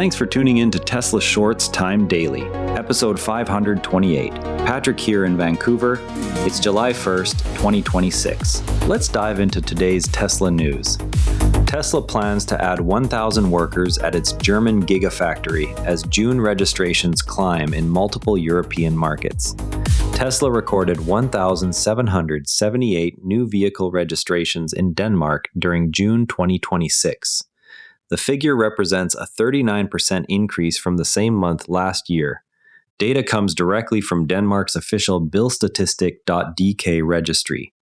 Thanks for tuning in to Tesla Shorts Time Daily, episode 528. Patrick here in Vancouver. It's July 1st, 2026. Let's dive into today's Tesla news. Tesla plans to add 1,000 workers at its German Gigafactory as June registrations climb in multiple European markets. Tesla recorded 1,778 new vehicle registrations in Denmark during June 2026. The figure represents a 39% increase from the same month last year. Data comes directly from Denmark's official bilstatistik.dk registry.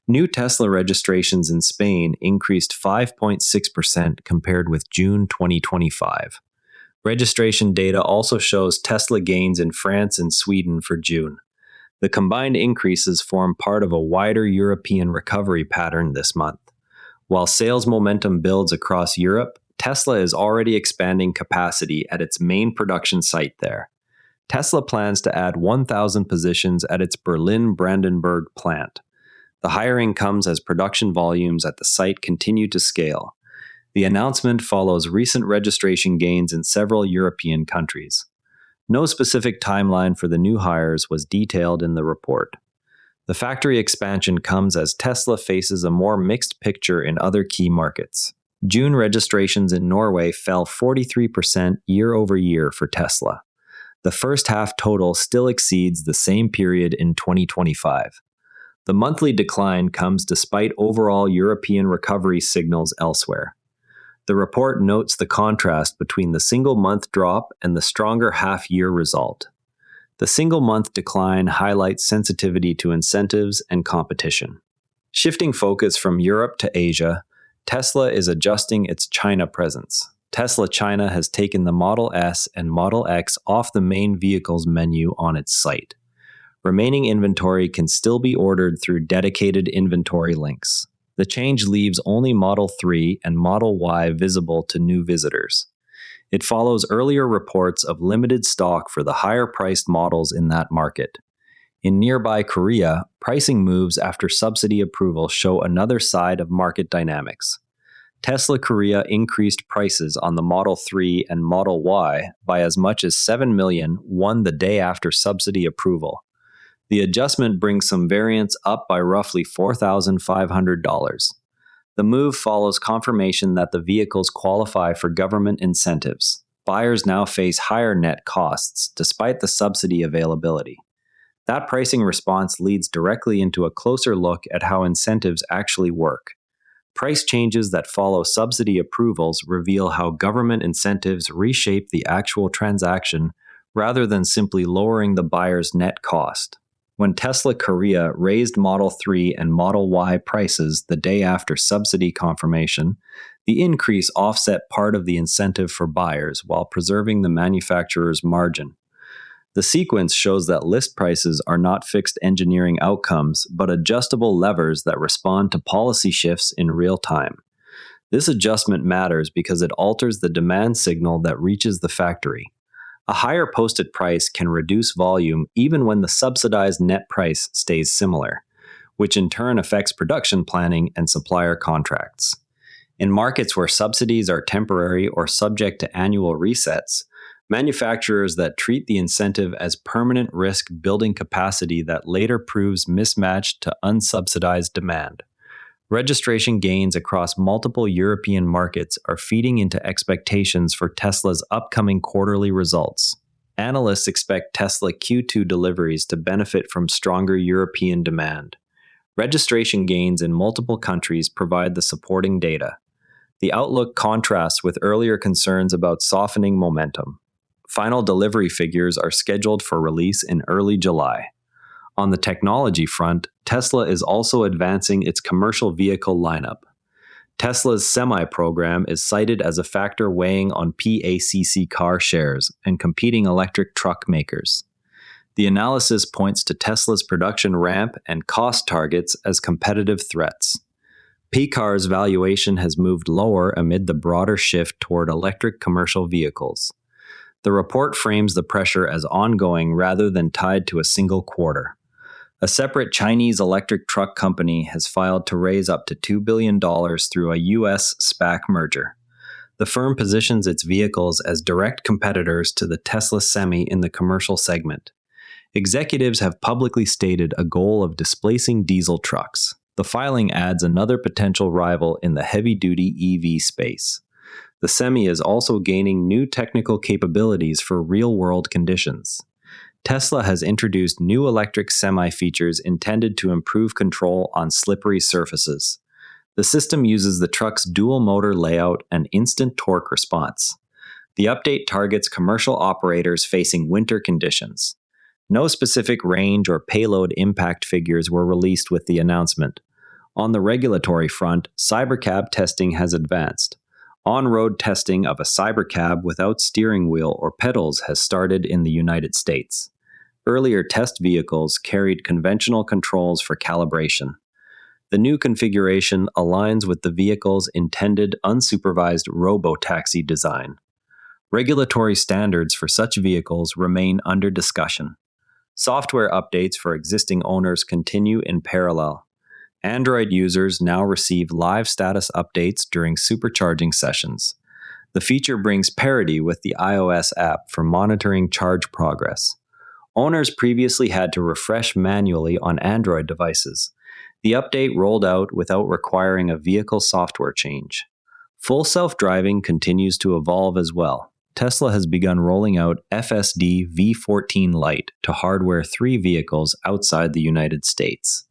New Tesla registrations in Spain increased 5.6% compared with June 2025. Registration data also shows Tesla gains in France and Sweden for June. The combined increases form part of a wider European recovery pattern this month. While sales momentum builds across Europe, Tesla is already expanding capacity at its main production site there. Tesla plans to add 1,000 positions at its Berlin-Brandenburg plant. The hiring comes as production volumes at the site continue to scale. The announcement follows recent registration gains in several European countries. No specific timeline for the new hires was detailed in the report. The factory expansion comes as Tesla faces a more mixed picture in other key markets. June registrations in Norway fell 43% year over year for Tesla. The first half total still exceeds the same period in 2025. The monthly decline comes despite overall European recovery signals elsewhere. The report notes the contrast between the single-month drop and the stronger half-year result. The single-month decline highlights sensitivity to incentives and competition. Shifting focus from Europe to Asia, Tesla is adjusting its China presence. Tesla China has taken the Model S and Model X off the main vehicles menu on its site. Remaining inventory can still be ordered through dedicated inventory links. The change leaves only Model 3 and Model Y visible to new visitors. It follows earlier reports of limited stock for the higher-priced models in that market. In nearby Korea, pricing moves after subsidy approval show another side of market dynamics. Tesla Korea increased prices on the Model 3 and Model Y by as much as $7 million the day after subsidy approval. The adjustment brings some variants up by roughly $4,500. The move follows confirmation that the vehicles qualify for government incentives. Buyers now face higher net costs despite the subsidy availability. That pricing response leads directly into a closer look at how incentives actually work. Price changes that follow subsidy approvals reveal how government incentives reshape the actual transaction rather than simply lowering the buyer's net cost. When Tesla Korea raised Model 3 and Model Y prices the day after subsidy confirmation, the increase offset part of the incentive for buyers while preserving the manufacturer's margin. The sequence shows that list prices are not fixed engineering outcomes, but adjustable levers that respond to policy shifts in real time. This adjustment matters because it alters the demand signal that reaches the factory. A higher posted price can reduce volume even when the subsidized net price stays similar, which in turn affects production planning and supplier contracts. In markets where subsidies are temporary or subject to annual resets, manufacturers that treat the incentive as permanent risk building capacity that later proves mismatched to unsubsidized demand. Registration gains across multiple European markets are feeding into expectations for Tesla's upcoming quarterly results. Analysts expect Tesla Q2 deliveries to benefit from stronger European demand. Registration gains in multiple countries provide the supporting data. The outlook contrasts with earlier concerns about softening momentum. Final delivery figures are scheduled for release in early July. On the technology front, Tesla is also advancing its commercial vehicle lineup. Tesla's Semi program is cited as a factor weighing on PACC car shares and competing electric truck makers. The analysis points to Tesla's production ramp and cost targets as competitive threats. P-Car's valuation has moved lower amid the broader shift toward electric commercial vehicles. The report frames the pressure as ongoing rather than tied to a single quarter. A separate Chinese electric truck company has filed to raise up to $2 billion through a U.S. SPAC merger. The firm positions its vehicles as direct competitors to the Tesla Semi in the commercial segment. Executives have publicly stated a goal of displacing diesel trucks. The filing adds another potential rival in the heavy-duty EV space. The Semi is also gaining new technical capabilities for real-world conditions. Tesla has introduced new electric semi features intended to improve control on slippery surfaces. The system uses the truck's dual motor layout and instant torque response. The update targets commercial operators facing winter conditions. No specific range or payload impact figures were released with the announcement. On the regulatory front, Cybercab testing has advanced. On-road testing of a Cybercab without steering wheel or pedals has started in the United States. Earlier test vehicles carried conventional controls for calibration. The new configuration aligns with the vehicle's intended unsupervised robo-taxi design. Regulatory standards for such vehicles remain under discussion. Software updates for existing owners continue in parallel. Android users now receive live status updates during supercharging sessions. The feature brings parity with the iOS app for monitoring charge progress. Owners previously had to refresh manually on Android devices. The update rolled out without requiring a vehicle software change. Full self-driving continues to evolve as well. Tesla has begun rolling out FSD V14 Lite to Hardware 3 vehicles outside the United States.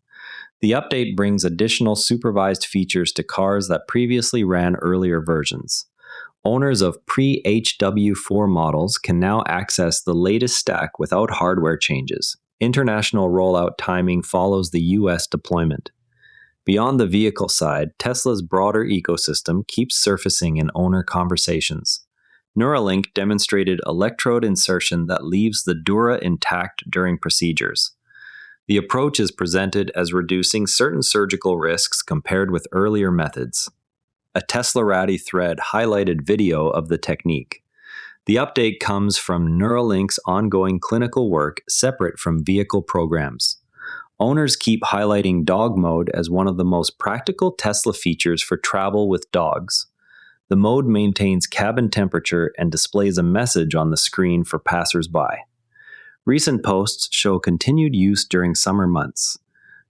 The update brings additional supervised features to cars that previously ran earlier versions. Owners of pre-HW4 models can now access the latest stack without hardware changes. International rollout timing follows the US deployment. Beyond the vehicle side, Tesla's broader ecosystem keeps surfacing in owner conversations. Neuralink demonstrated electrode insertion that leaves the dura intact during procedures. The approach is presented as reducing certain surgical risks compared with earlier methods. A Teslarati thread highlighted video of the technique. The update comes from Neuralink's ongoing clinical work separate from vehicle programs. Owners keep highlighting dog mode as one of the most practical Tesla features for travel with dogs. The mode maintains cabin temperature and displays a message on the screen for passers-by. Recent posts show continued use during summer months.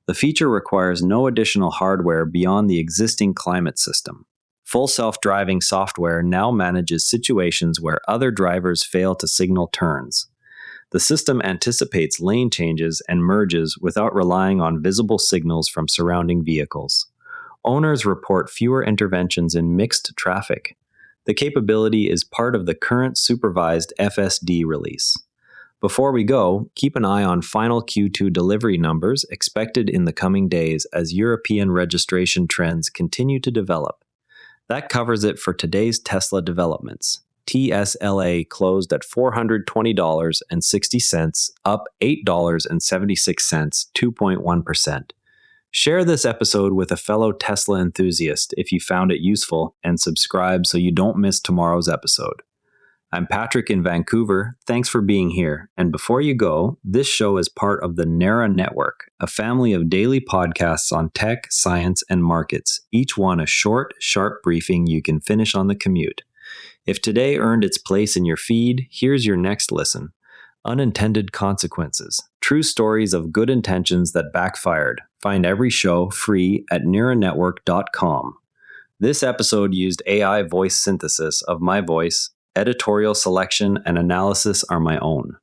The feature requires no additional hardware beyond the existing climate system. Full self-driving software now manages situations where other drivers fail to signal turns. The system anticipates lane changes and merges without relying on visible signals from surrounding vehicles. Owners report fewer interventions in mixed traffic. The capability is part of the current supervised FSD release. Before we go, keep an eye on final Q2 delivery numbers expected in the coming days as European registration trends continue to develop. That covers it for today's Tesla developments. TSLA closed at $420.60, up $8.76, 2.1%. Share this episode with a fellow Tesla enthusiast if you found it useful, and subscribe so you don't miss tomorrow's episode. I'm Patrick in Vancouver. Thanks for being here. And before you go, this show is part of the NARA Network, a family of daily podcasts on tech, science, and markets, each one a short, sharp briefing you can finish on the commute. If today earned its place in your feed, here's your next listen. Unintended Consequences. True stories of good intentions that backfired. Find every show free at neranetwork.com. This episode used AI voice synthesis of my voice. Editorial selection and analysis are my own.